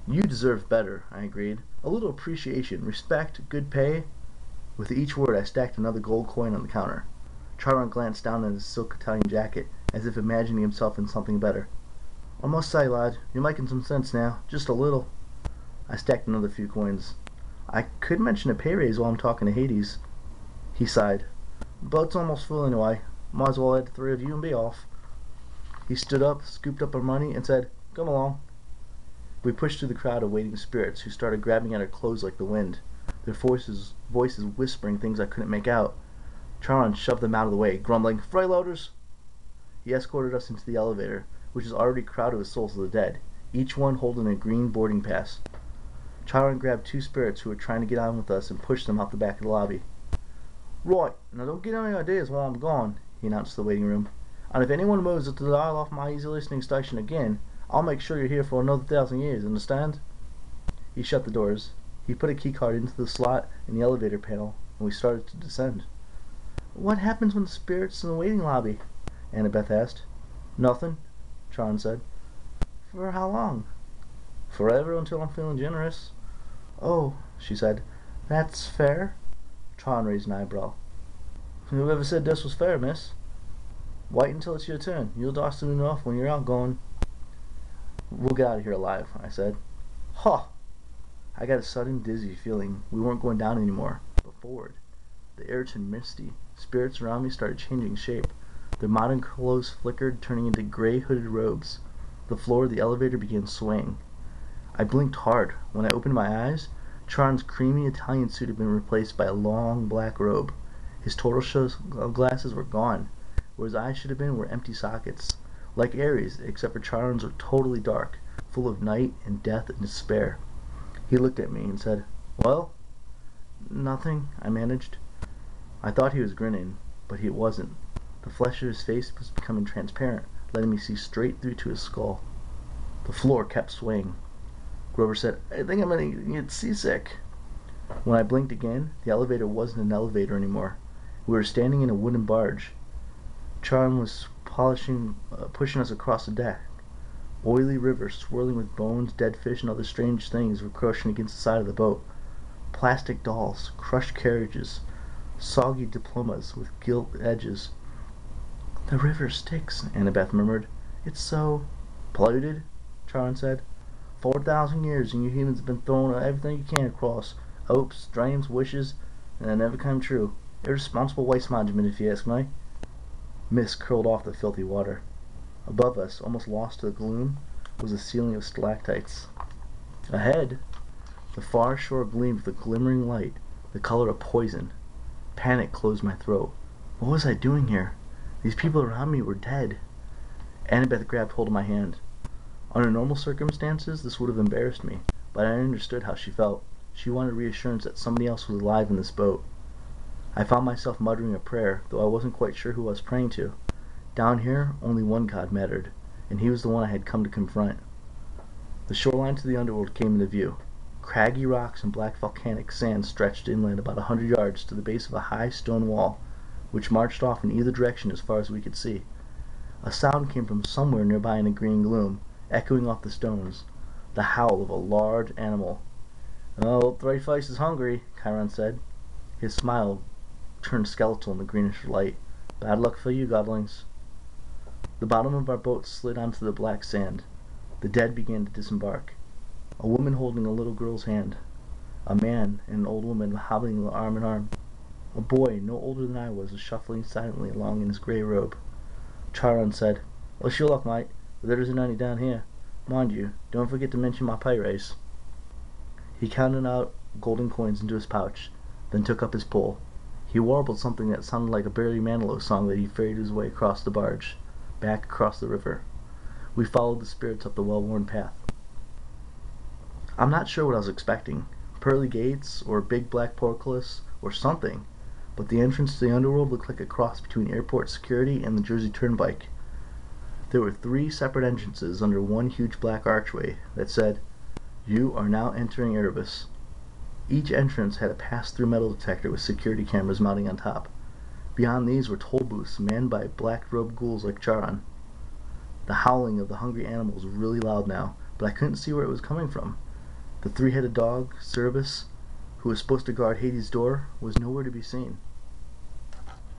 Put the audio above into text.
You deserve better, I agreed. A little appreciation, respect, good pay. With each word I stacked another gold coin on the counter. Charon glanced down at his silk Italian jacket, as if imagining himself in something better. I must say, lad, you're making some sense now. Just a little. I stacked another few coins. I could mention a pay raise while I'm talking to Hades. He sighed. Boat's almost full anyway. Might as well add the three of you and be off. He stood up, scooped up our money, and said, Come along. We pushed through the crowd of waiting spirits who started grabbing at our clothes like the wind, their voices whispering things I couldn't make out. Charon shoved them out of the way, grumbling, Freeloaders! He escorted us into the elevator, which was already crowded with souls of the dead, each one holding a green boarding pass. Charon grabbed two spirits who were trying to get on with us and pushed them out the back of the lobby. Right, now don't get any ideas while I'm gone, he announced to the waiting room. And if anyone moves to the dial off my easy listening station again, I'll make sure you're here for another 1,000 years, understand? He shut the doors. He put a keycard into the slot in the elevator panel, and we started to descend. What happens when the spirit's in the waiting lobby? Annabeth asked. Nothing, Charon said. For how long? Forever until I'm feeling generous. Oh, she said. That's fair? Charon raised an eyebrow. Whoever said this was fair, miss? Wait until it's your turn. You'll die soon enough when you're outgoing. We'll get out of here alive, I said. Ha! I got a sudden dizzy feeling we weren't going down anymore, but forward. The air turned misty. Spirits around me started changing shape. Their modern clothes flickered, turning into gray hooded robes. The floor of the elevator began swaying. I blinked hard. When I opened my eyes, Charon's creamy Italian suit had been replaced by a long black robe. His tortoiseshell glasses were gone. Where his eyes should have been were empty sockets. Like Ares, except for Charon's were totally dark, full of night and death and despair. He looked at me and said, Well? Nothing, I managed. I thought he was grinning, but he wasn't. The flesh of his face was becoming transparent, letting me see straight through to his skull. The floor kept swaying. Grover said, I think I'm going to get seasick. When I blinked again, the elevator wasn't an elevator anymore. We were standing in a wooden barge. Charon was pushing us across the deck. Oily rivers swirling with bones, dead fish, and other strange things were crushing against the side of the boat. Plastic dolls, crushed carriages, soggy diplomas with gilt edges. The river sticks, Annabeth murmured. It's so polluted, Charon said. 4,000 years and you humans have been throwing everything you can across. Hopes, dreams, wishes, and they never come true. Irresponsible waste management, if you ask me. Mist curled off the filthy water. Above us, almost lost to the gloom, was a ceiling of stalactites. Ahead, the far shore gleamed with a glimmering light, the color of poison. Panic closed my throat. What was I doing here? These people around me were dead. Annabeth grabbed hold of my hand. Under normal circumstances, this would have embarrassed me, but I understood how she felt. She wanted reassurance that somebody else was alive in this boat. I found myself muttering a prayer, though I wasn't quite sure who I was praying to. Down here, only one God mattered, and he was the one I had come to confront. The shoreline to the underworld came into view. Craggy rocks and black volcanic sand stretched inland about 100 yards to the base of a high stone wall, which marched off in either direction as far as we could see. A sound came from somewhere nearby in the green gloom, echoing off the stones, the howl of a large animal. Oh, Three-Face is hungry, Chiron said. His smile turned skeletal in the greenish light. Bad luck for you, godlings. The bottom of our boat slid onto the black sand. The dead began to disembark. A woman holding a little girl's hand. A man and an old woman hobbling arm in arm. A boy, no older than I was shuffling silently along in his grey robe. Charon said, Wish you luck, mate, but there isn't any down here. Mind you, don't forget to mention my pay raise. He counted out golden coins into his pouch, then took up his pole. He warbled something that sounded like a Barry Manilow song that he ferried his way across the barge, back across the river. We followed the spirits up the well-worn path. I'm not sure what I was expecting. Pearly gates, or a big black portcullis, or something, but the entrance to the underworld looked like a cross between airport security and the Jersey Turnpike. There were 3 separate entrances under one huge black archway that said, You are now entering Erebus. Each entrance had a pass-through metal detector with security cameras mounting on top. Beyond these were toll booths manned by black-robed ghouls like Charon. The howling of the hungry animals was really loud now, but I couldn't see where it was coming from. The three-headed dog, Cerberus, who was supposed to guard Hades' door, was nowhere to be seen.